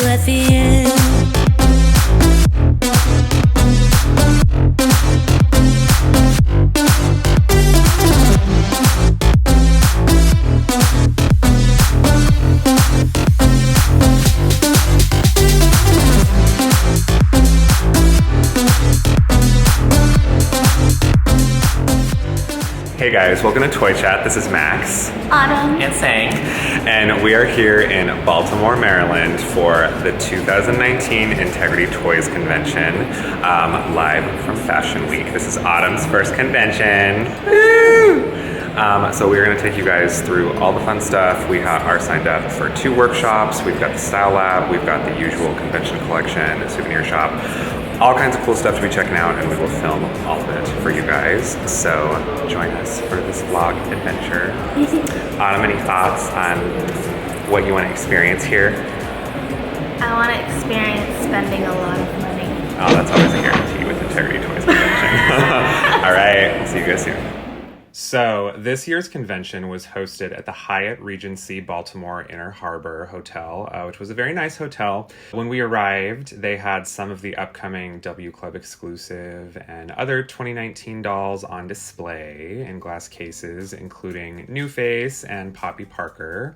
you at the end. Hey guys, welcome to Toy Chat. This is Max. Autumn. And Sang. And we are here in Baltimore, Maryland for the 2019 Integrity Toys Convention, live from Fashion Week. This is Autumn's first convention. Woo! So we're going to take you guys through all the fun stuff. We are signed up for 2 workshops. We've got the Style Lab. We've got the usual convention collection, a souvenir shop. All kinds of cool stuff to be checking out, and we will film all of it for you guys. So join us for this vlog adventure. Autumn, any thoughts on what you want to experience here? I want to experience spending a lot of money. Oh, that's always a guarantee with Integrity Toys Convention. All right, see you guys soon. So this year's convention was hosted at the Hyatt Regency Baltimore Inner Harbor Hotel, which was a very nice hotel. When we arrived, they had some of the upcoming W Club exclusive and other 2019 dolls on display in glass cases, including New Face and Poppy Parker.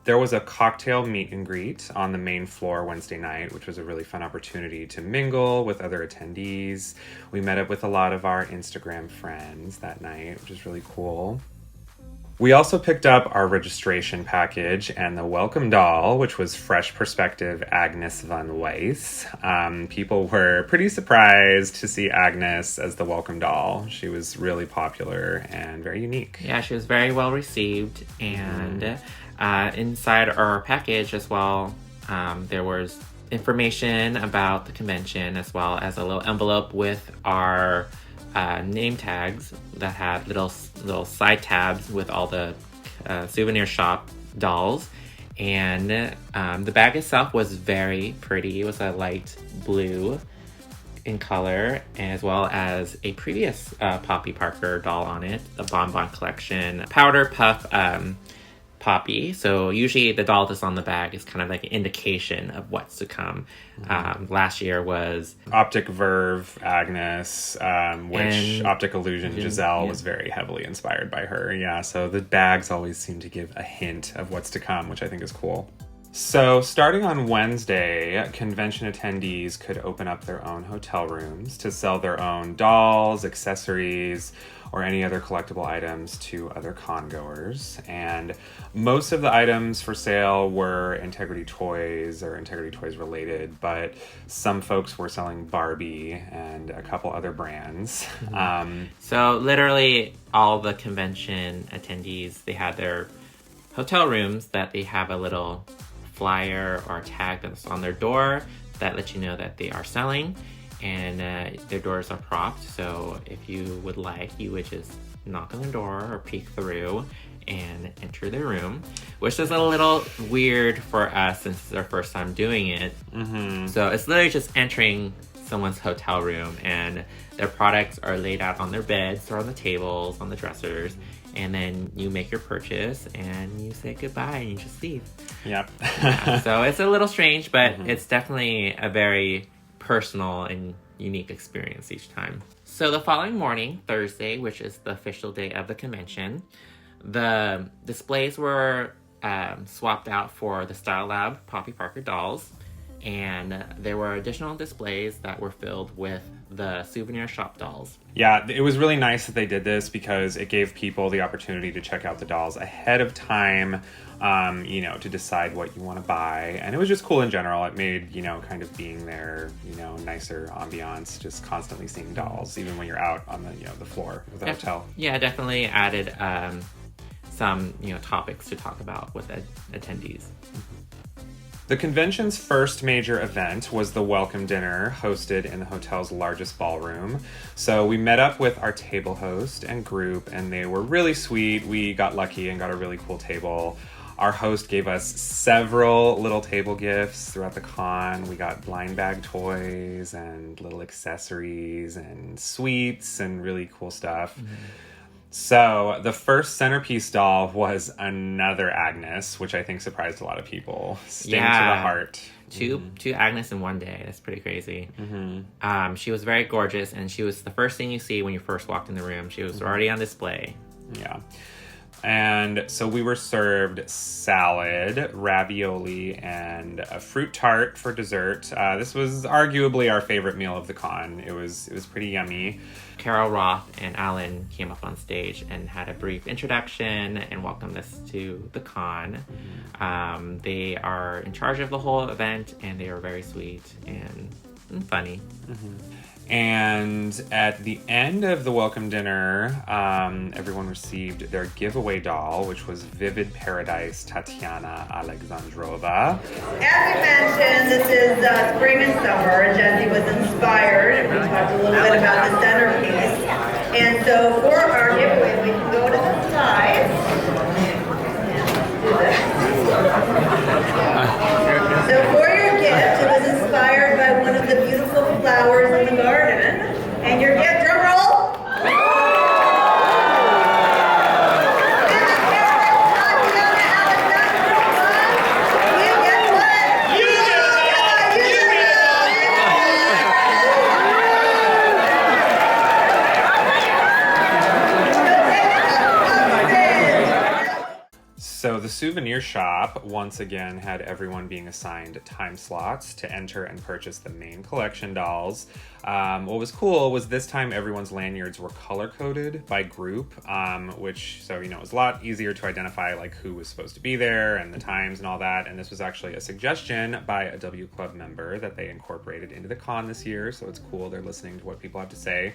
There was a cocktail meet and greet on the main floor Wednesday night, which was a really fun opportunity to mingle with other attendees. We met up with a lot of our Instagram friends that night, which was really cool. We also picked up our registration package and the welcome doll, which was Fresh Perspective Agnes Van Weiss. People were pretty surprised to see Agnes as the welcome doll. She was really popular and very unique. Yeah, she was very well received, and inside our package as well, there was information about the convention, as well as a little envelope with our name tags that had little side tabs with all the souvenir shop dolls. And the bag itself was very pretty. It was a light blue in color, as well as a previous Poppy Parker doll on it, the Bonbon Collection Powder Puff Poppy. So usually the doll that's on the bag is kind of like an indication of what's to come. Last year was Optic Verve Agnes, which Optic Illusion Giselle was very heavily inspired by her. Yeah, so the bags always seem to give a hint of what's to come, which I think is cool. So starting on Wednesday, convention attendees could open up their own hotel rooms to sell their own dolls, accessories, or any other collectible items to other con-goers. And most of the items for sale were Integrity Toys or Integrity Toys related, but some folks were selling Barbie and a couple other brands. So literally all the convention attendees, they had their hotel rooms that they have a little flyer or tag that's on their door that lets you know that they are selling. And their doors are propped, so if you would like, you would just knock on the door or peek through and enter their room, which is a little weird for us since it's our first time doing it. So it's literally just entering someone's hotel room, and their products are laid out on their beds or on the tables, on the dressers, and then you make your purchase and you say goodbye and you just leave. Yep. So it's a little strange, but it's definitely a very personal and unique experience each time. So the following morning, Thursday, which is the official day of the convention, the displays were swapped out for the Style Lab Poppy Parker dolls, and there were additional displays that were filled with the souvenir shop dolls. Yeah, it was really nice that they did this because it gave people the opportunity to check out the dolls ahead of time, to decide what you want to buy. And it was just cool in general. It made, kind of being there, nicer ambiance, just constantly seeing dolls, even when you're out on the floor of the hotel. Yeah, definitely added some, topics to talk about with attendees. The convention's first major event was the welcome dinner hosted in the hotel's largest ballroom. So we met up with our table host and group, and they were really sweet. We got lucky and got a really cool table. Our host gave us several little table gifts throughout the con. We got blind bag toys and little accessories and sweets and really cool stuff. So the first centerpiece doll was another Agnes, which I think surprised a lot of people. Sting to the heart. Two Agnes in one day. That's pretty crazy. She was very gorgeous, and she was the first thing you see when you first walked in the room. She was already on display. Yeah. And so we were served salad, ravioli, and a fruit tart for dessert. This was arguably our favorite meal of the con. It was pretty yummy. Carol Roth and Alan came up on stage and had a brief introduction and welcomed us to the con. They are in charge of the whole event, and they are very sweet and funny. And at the end of the welcome dinner, everyone received their giveaway doll, which was Vivid Paradise Tatiana Alexandrova. As we mentioned, this is spring and summer. Jessie was inspired. We talked a little bit about the centerpiece. And so for our giveaway, we can go to the side. So for your gift, it was inspired by one of the beautiful flowers in the garden. And your gift, drum roll. So the souvenir shop once again had everyone being assigned time slots to enter and purchase the main collection dolls. What was cool was this time everyone's lanyards were color-coded by group, which, so, it was a lot easier to identify like who was supposed to be there and the times and all that. And this was actually a suggestion by a W Club member that they incorporated into the con this year. So it's cool. They're listening to what people have to say.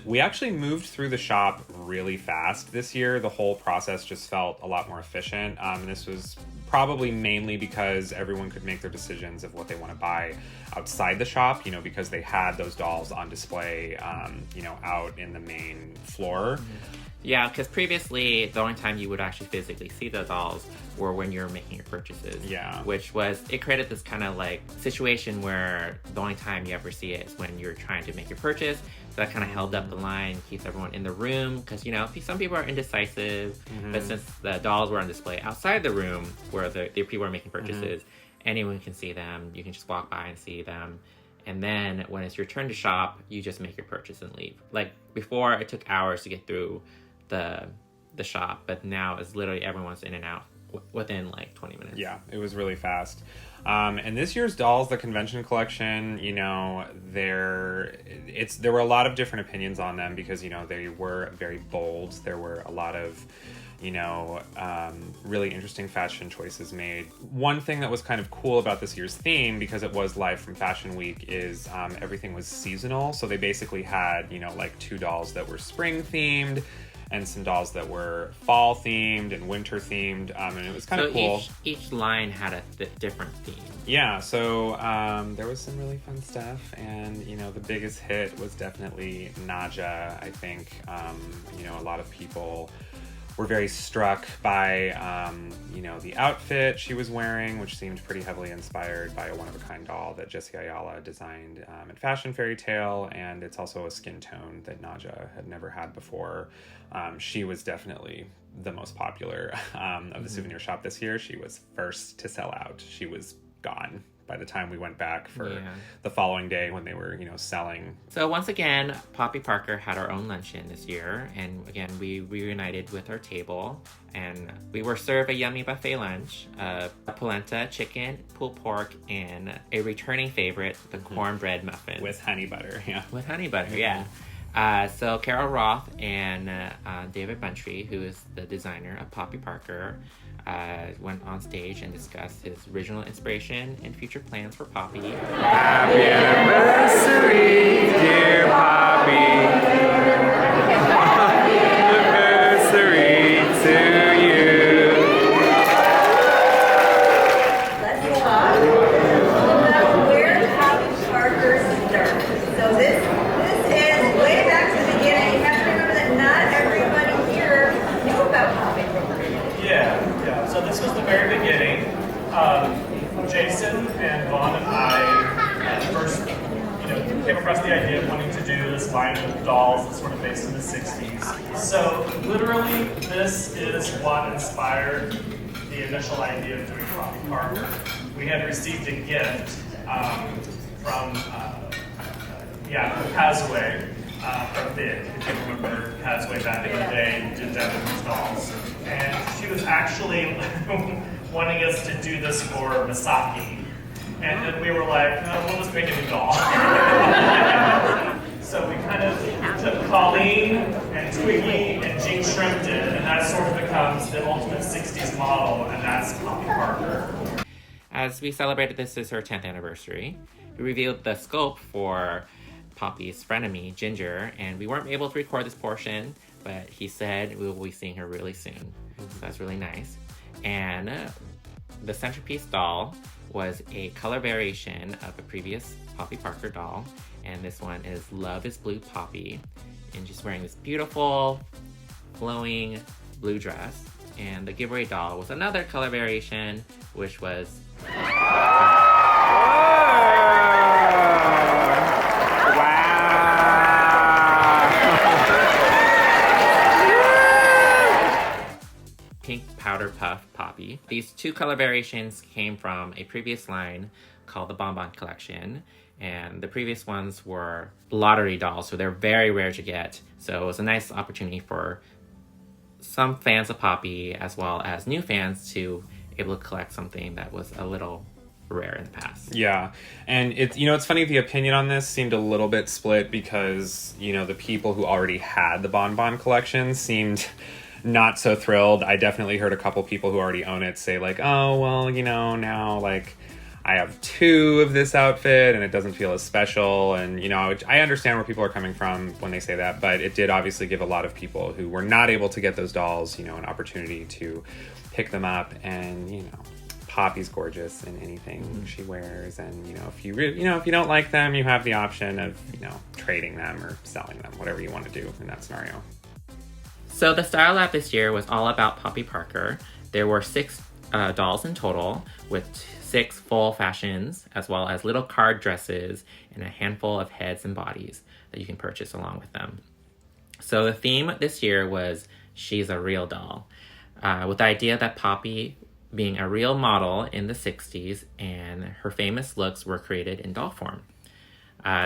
We actually moved through the shop really fast this year. The whole process just felt a lot more efficient. And this was probably mainly because everyone could make their decisions of what they want to buy outside the shop, because they had those dolls on display, out in the main floor. Yeah, because previously, the only time you would actually physically see the dolls were when you were making your purchases. Yeah. It created this kind of like situation where the only time you ever see it is when you're trying to make your purchase. So that kind of held up the line, keeps everyone in the room. Because, some people are indecisive. But since the dolls were on display outside the room where the people are making purchases, anyone can see them. You can just walk by and see them. And then when it's your turn to shop, you just make your purchase and leave. Like before, it took hours to get through the shop, but now it's literally everyone's in and out within like 20 minutes. Yeah, it was really fast. And this year's dolls, the convention collection, there were a lot of different opinions on them because, they were very bold. There were a lot of, really interesting fashion choices made. One thing that was kind of cool about this year's theme, because it was live from Fashion Week, is everything was seasonal. So they basically had, like 2 dolls that were spring themed, and some dolls that were fall themed and winter themed, and it was kind of cool. Each line had a different theme. Yeah, so there was some really fun stuff, and the biggest hit was definitely Naja. I think a lot of people were very struck by the outfit she was wearing, which seemed pretty heavily inspired by a one-of-a-kind doll that Jessie Ayala designed at Fashion Fairy Tale, and it's also a skin tone that Naja had never had before. She was definitely the most popular of the souvenir shop this year. She was first to sell out. She was gone by the time we went back for the following day when they were, selling. So once again, Poppy Parker had our own luncheon this year. And again, we reunited with our table. And we were served a yummy buffet lunch, a polenta, chicken, pulled pork, and a returning favorite, the cornbread muffin. With honey butter, yeah. With honey butter, yeah. So Carol Roth and David Buntry, who is the designer of Poppy Parker, went on stage and discussed his original inspiration and future plans for Poppy. Happy anniversary, dear Poppy. Happy anniversary to you. Let's talk about where Poppy Parker started. So this is way back to the beginning. You have to remember that not everybody here knew about Poppy Parker. Yeah. So this was the very beginning. Jason and Vaughn and I first, came across expressed the idea of wanting to do this line of dolls that's sort of based in the 60s. So literally, this is what inspired the initial idea of doing Poppy Parker. We had received a gift from Kazway from Big. If you remember Kazway back in the day, did Japanese dolls. And she was actually wanting us to do this for Misaki. And then we were like, no, we'll just make a new doll. So we kind of took Colleen and Twiggy and Jean shrimped it, and that sort of becomes the ultimate 60s model, and that's Poppy Parker. As we celebrated this is her 10th anniversary, we revealed the scope for Poppy's frenemy, Ginger, and we weren't able to record this portion, but he said we will be seeing her really soon. So that's really nice. And the centerpiece doll was a color variation of a previous Poppy Parker doll, and this one is Love is Blue Poppy, and she's wearing this beautiful, flowing blue dress. And the giveaway doll was another color variation, which was Pink Powder Puff Poppy. These two color variations came from a previous line called the Bonbon Collection, and the previous ones were lottery dolls, so they're very rare to get. So it was a nice opportunity for some fans of Poppy as well as new fans to able to collect something that was a little rare in the past. Yeah, and it's funny, the opinion on this seemed a little bit split because the people who already had the Bonbon Collection seemed not so thrilled. I definitely heard a couple people who already own it say like, oh, well, now like I have two of this outfit and it doesn't feel as special. And, I understand where people are coming from when they say that, but it did obviously give a lot of people who were not able to get those dolls, an opportunity to pick them up. And, Poppy's gorgeous in anything she wears. And, if you really, if you don't like them, you have the option of, trading them or selling them, whatever you want to do in that scenario. So the Style Lab this year was all about Poppy Parker. There were 6 dolls in total, with 6 full fashions, as well as little card dresses and a handful of heads and bodies that you can purchase along with them. So the theme this year was She's a Real Doll, with the idea that Poppy being a real model in the 60s and her famous looks were created in doll form.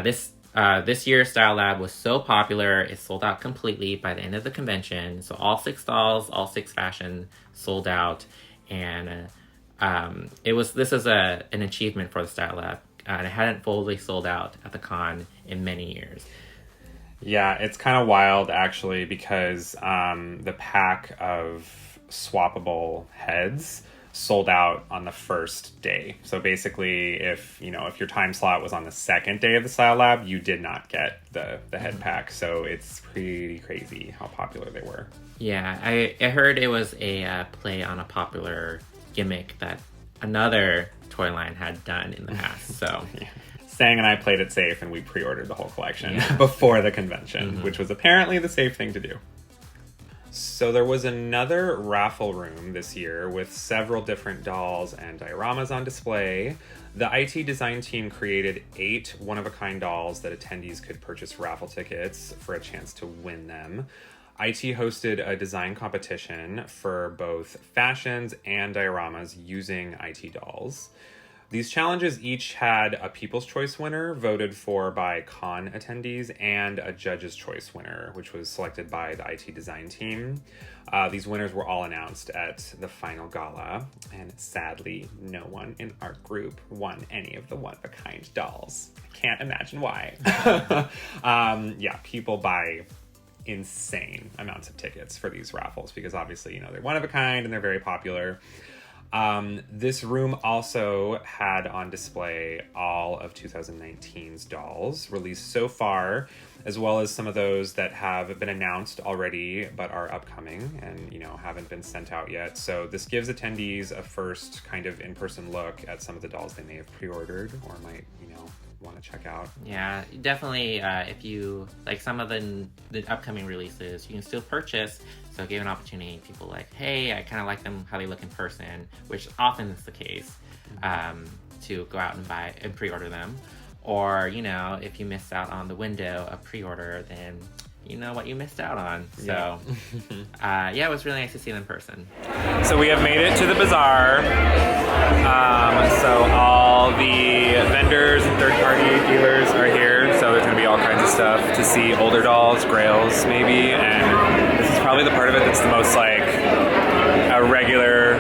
This year's Style Lab was so popular, it sold out completely by the end of the convention. So all 6 dolls, all 6 fashion sold out. And this is an achievement for the Style Lab. And it hadn't fully sold out at the con in many years. Yeah, it's kind of wild actually because the pack of swappable heads sold out on the first day. So basically, if your time slot was on the second day of the Style Lab, you did not get the head pack. So it's pretty crazy how popular they were. Yeah, I heard it was a play on a popular gimmick that another toy line had done in the past. So yeah. Sang and I played it safe, and we pre-ordered the whole collection before the convention, which was apparently the safe thing to do. So there was another raffle room this year with several different dolls and dioramas on display. The IT design team created 8 one-of-a-kind dolls that attendees could purchase raffle tickets for a chance to win them. IT hosted a design competition for both fashions and dioramas using IT dolls. These challenges each had a People's Choice winner voted for by con attendees and a Judge's Choice winner, which was selected by the IT design team. These winners were all announced at the Final Gala, and sadly, no one in our group won any of the one-of-a-kind dolls. I can't imagine why. People buy insane amounts of tickets for these raffles because obviously, they're one-of-a-kind and they're very popular. This room also had on display all of 2019's dolls released so far, as well as some of those that have been announced already but are upcoming and, haven't been sent out yet. So this gives attendees a first kind of in-person look at some of the dolls they may have pre-ordered or might, want to check out. Yeah, definitely. If you like some of the upcoming releases, you can still purchase. So give an opportunity. People like, hey, I kind of like them how they look in person, which often is the case, to go out and buy and pre-order them. Or, you know, if you missed out on the window of pre-order, then you know what you missed out on. So, it was really nice to see them in person. So we have made it to the Bazaar. So all the vendors and third-party dealers are here. So there's going to be all kinds of stuff to see. Older dolls, grails maybe. And this is probably the part of it that's the most like a regular,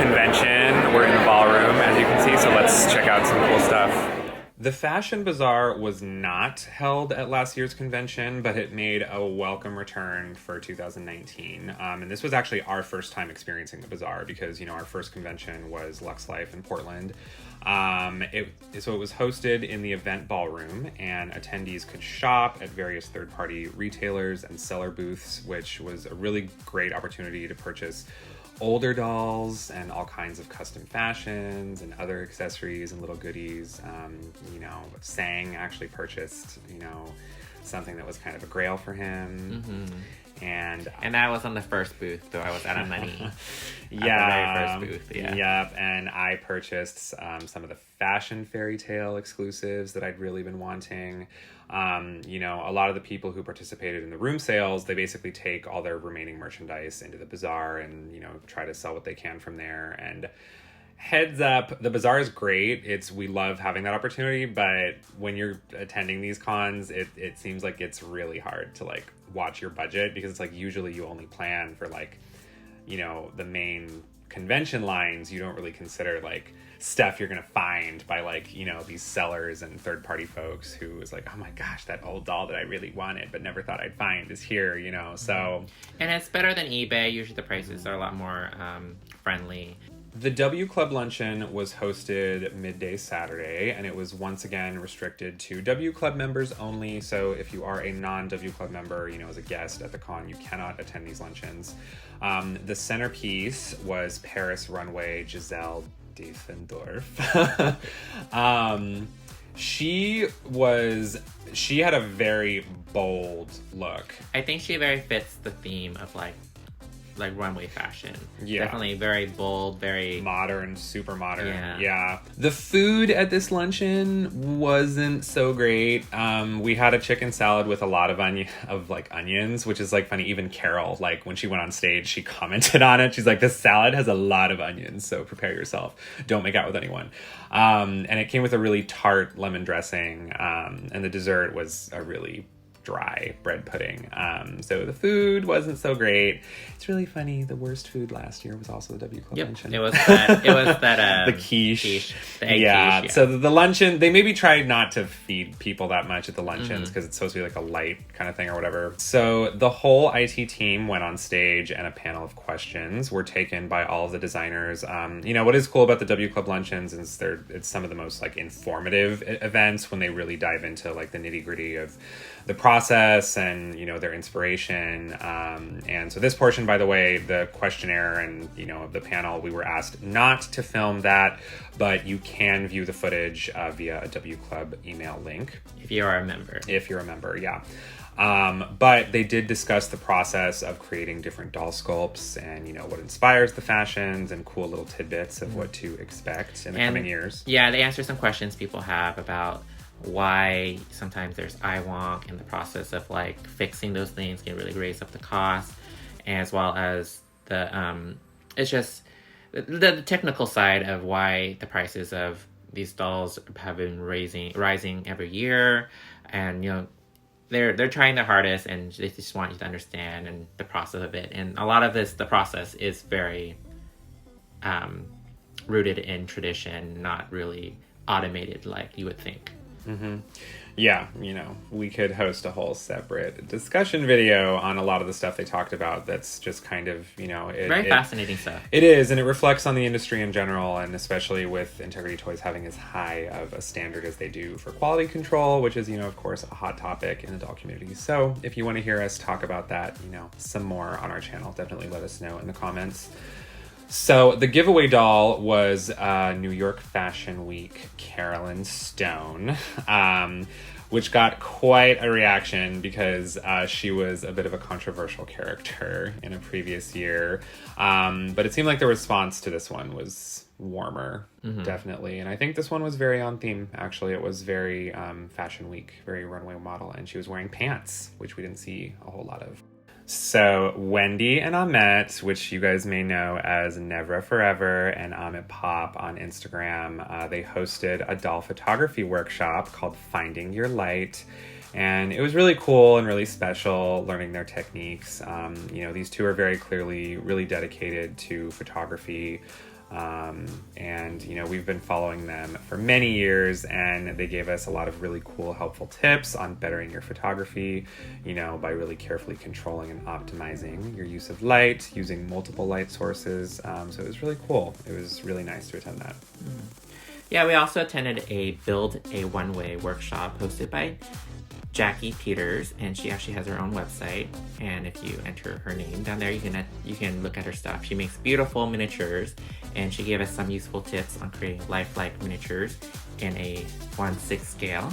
convention. We're in the ballroom, as you can see. So let's check out some cool stuff. The Fashion Bazaar was not held at last year's convention, but it made a welcome return for 2019. And this was actually our first time experiencing the Bazaar because, our first convention was Lux Life in Portland. It was hosted in the event ballroom, and attendees could shop at various third-party retailers and seller booths, which was a really great opportunity to purchase older dolls and all kinds of custom fashions and other accessories and little goodies. Sang actually purchased, something that was kind of a grail for him. Mm-hmm. And I was on the first booth, so I was out of money. Yeah. The very first booth, yeah. Yep, and I purchased some of the fashion fairy tale exclusives that I'd really been wanting. A lot of the people who participated in the room sales, they basically take all their remaining merchandise into the Bazaar and, try to sell what they can from there. And heads up, the Bazaar is great. We love having that opportunity, but when you're attending these cons, it seems like it's really hard to like watch your budget because it's like usually you only plan for like, the main convention lines. You don't really consider like stuff you're gonna find by like these sellers and third-party folks who is like, oh my gosh, that old doll that I really wanted but never thought I'd find is here, so. And it's better than eBay. Usually the prices are a lot more friendly. The W Club Luncheon was hosted midday Saturday, and it was once again restricted to W Club members only. So if you are a non-W Club member, as a guest at the con, you cannot attend these luncheons. The centerpiece was Paris Runway Giselle Diefendorf. She had a very bold look. I think she very fits the theme of like runway fashion. Yeah. Definitely very bold, very modern, super modern. Yeah. The food at this luncheon wasn't so great. We had a chicken salad with a lot of onions, which is like funny. Even Carol, like when she went on stage, she commented on it. She's like, this salad has a lot of onions, so prepare yourself. Don't make out with anyone. And it came with a really tart lemon dressing. And the dessert was a really dry bread pudding. So the food wasn't so great. It's really funny. The worst food last year was also the W Club luncheon. It was that the quiche. The egg quiche, yeah. So the luncheon, they maybe tried not to feed people that much at the luncheons because it's supposed to be like a light kind of thing or whatever. So the whole IT team went on stage and a panel of questions were taken by all of the designers. What is cool about the W Club luncheons is it's some of the most like informative events when they really dive into like the nitty gritty of the process and their inspiration, and so this portion, by the way, the questionnaire and of the panel, we were asked not to film that, but you can view the footage via a W Club email link if you are a member. Yeah. But they did discuss the process of creating different doll sculpts and what inspires the fashions and cool little tidbits of what to expect in the coming years. Yeah, they answer some questions people have about why sometimes there's eye wonk, and the process of like fixing those things can really raise up the cost, as well as the it's just the technical side of why the prices of these dolls have been rising every year, and they're trying their hardest, and they just want you to understand and the process of it. And a lot of the process is very rooted in tradition, not really automated like you would think. Mm-hmm. Yeah, we could host a whole separate discussion video on a lot of the stuff they talked about. That's just kind of, very fascinating stuff. It is, and it reflects on the industry in general, and especially with Integrity Toys having as high of a standard as they do for quality control, which is, of course, a hot topic in the doll community. So if you want to hear us talk about that, some more on our channel, definitely let us know in the comments. So the giveaway doll was New York Fashion Week Carolyn Stone, which got quite a reaction because she was a bit of a controversial character in a previous year. But it seemed like the response to this one was warmer, definitely. And I think this one was very on theme, actually. It was very fashion week, very runway model. And she was wearing pants, which we didn't see a whole lot of. So Wendy and Ahmet, which you guys may know as Nevra Forever and Ahmet Pop on Instagram, they hosted a doll photography workshop called Finding Your Light. And it was really cool and really special learning their techniques. You know, these two are very clearly really dedicated to photography. And, you know, we've been following them for many years, and they gave us a lot of really cool, helpful tips on bettering your photography, you know, by really carefully controlling and optimizing your use of light, using multiple light sources. So it was really cool. It was really nice to attend that. Yeah, we also attended a Build a One-Way workshop hosted by Jackie Peters, and she actually has her own website, and if you enter her name down there, you can look at her stuff. She makes beautiful miniatures, and she gave us some useful tips on creating lifelike miniatures in a 1/6 scale.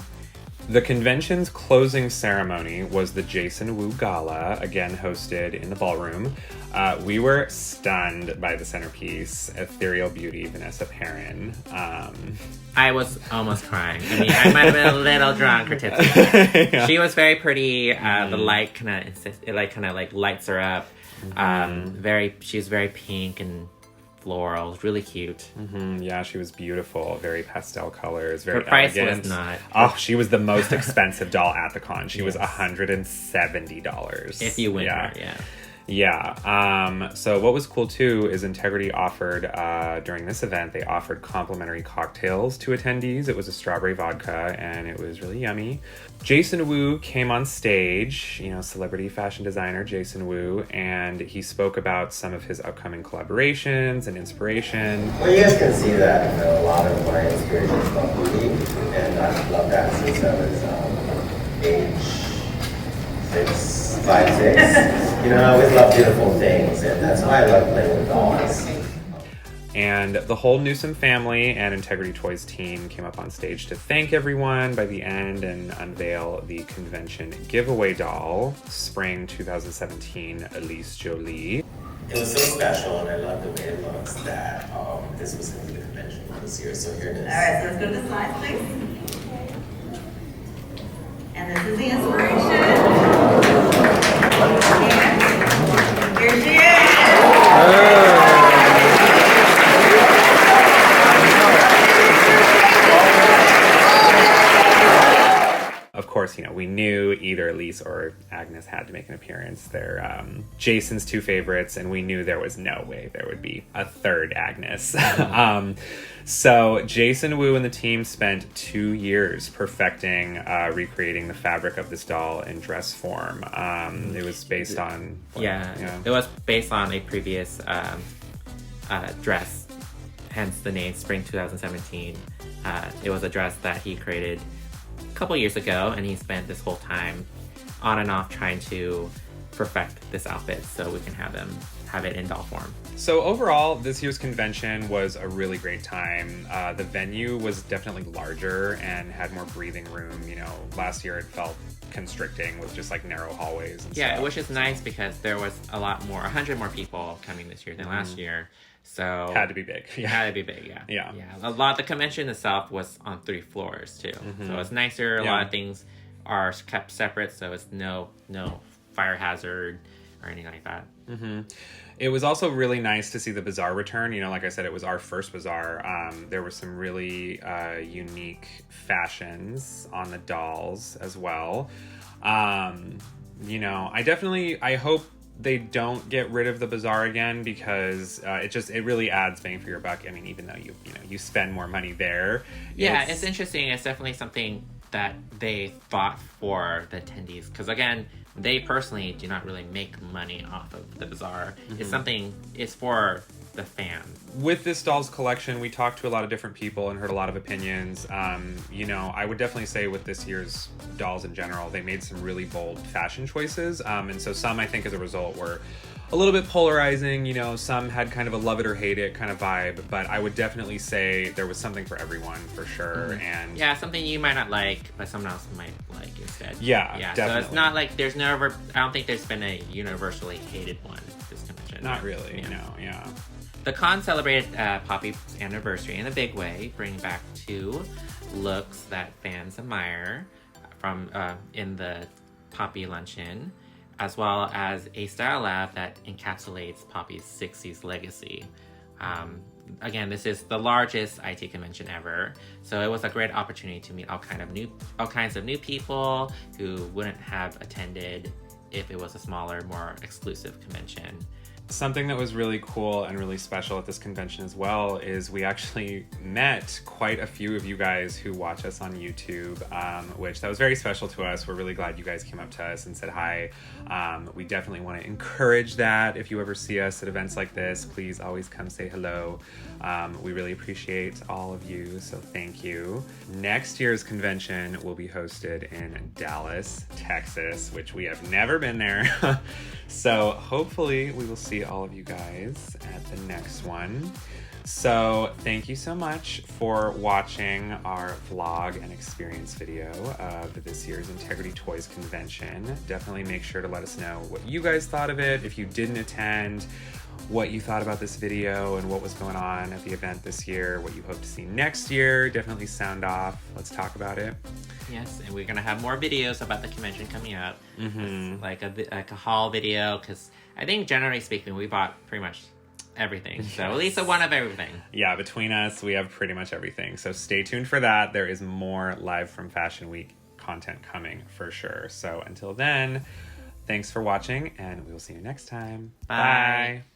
The convention's closing ceremony was the Jason Wu Gala, again hosted in the ballroom. We were stunned by the centerpiece, ethereal beauty Vanessa Perrin. I was almost crying. I mean, I might have been a little drunk or tipsy. Yeah. She was very pretty. The light kind of lights her up. She was very pink and floral, really cute. Yeah, she was beautiful. Very pastel colors, very her price elegant. was not. Oh, she was the most expensive doll at the con. She was $170. If you win her, yeah. Yeah. So what was cool too is Integrity offered during this event, they offered complimentary cocktails to attendees. It was a strawberry vodka and it was really yummy. Jason Wu came on stage, you know, celebrity fashion designer Jason Wu, and he spoke about some of his upcoming collaborations and inspiration. Well, you guys can see that, you know, a lot of my inspiration is about beauty, and I've loved that since I was age 5, 6. You know, I always love beautiful things, and that's why I love playing with dolls. And the whole Newsom family and Integrity Toys team came up on stage to thank everyone by the end and unveil the convention giveaway doll, Spring 2017 Elise Jolie. It was so special, and I love the way it looks that this was going to be the convention this year, so here it is. All right, so let's go to the slides, please. And this is the inspiration. And here she is. Of course, you know, we knew either Elise or Agnes had to make an appearance. They're Jason's two favorites, and we knew there was no way there would be a third Agnes. So Jason Wu and the team spent 2 years perfecting, recreating the fabric of this doll in dress form. It was based on... It was based on a previous dress, hence the name Spring 2017. It was a dress that he created couple years ago, and he spent this whole time on and off trying to perfect this outfit so we can have it in doll form. So overall, this year's convention was a really great time. The venue was definitely larger and had more breathing room. You know, last year it felt constricting with just like narrow hallways and stuff. Which is nice because there was 100 more people coming this year than last year. So had to be big. It had to be big, yeah. The convention itself was on 3 floors too. So it's nicer. A lot of things are kept separate, so it's no fire hazard or anything like that. It was also really nice to see the Bazaar return. You know, like I said, it was our first Bazaar. There were some really unique fashions on the dolls as well. You know, I hope they don't get rid of the Bazaar again, because it really adds bang for your buck. I mean, even though you spend more money there. It's interesting. It's definitely something that they thought for the attendees, because again, they personally do not really make money off of the Bazaar. It's for the fan. With this dolls collection, we talked to a lot of different people and heard a lot of opinions. You know, I would definitely say with this year's dolls in general, they made some really bold fashion choices. And so some, I think, as a result, were a little bit polarizing. You know, some had kind of a love it or hate it kind of vibe, but I would definitely say there was something for everyone for sure. And something you might not like, but someone else might like instead. Definitely. So it's not like I don't think there's been a universally hated one this convention. Not really, The con celebrated Poppy's anniversary in a big way, bringing back 2 looks that fans admire from in the Poppy Luncheon, as well as a style lab that encapsulates Poppy's 60s legacy. Again, this is the largest IT convention ever, so it was a great opportunity to meet all kinds of new people who wouldn't have attended if it was a smaller, more exclusive convention. Something that was really cool and really special at this convention as well is we actually met quite a few of you guys who watch us on YouTube, which that was very special to us. We're really glad you guys came up to us and said hi. We definitely want to encourage that. If you ever see us at events like this, please always come say hello. We really appreciate all of you, so thank you. Next year's convention will be hosted in Dallas, Texas, which we have never been there. So hopefully we will see all of you guys at the next one. So thank you so much for watching our vlog and experience video of this year's Integrity Toys convention. Definitely make sure to let us know what you guys thought of it. If you didn't attend, what you thought about this video and what was going on at the event this year, what you hope to see next year. Definitely sound off. Let's talk about it. Yes, and we're gonna have more videos about the convention coming up, like a haul video. Because I think generally speaking, we bought pretty much everything. So at least one of everything. Yeah, between us, we have pretty much everything. So stay tuned for that. There is more live from Fashion Week content coming for sure. So until then, thanks for watching, and we will see you next time. Bye. Bye.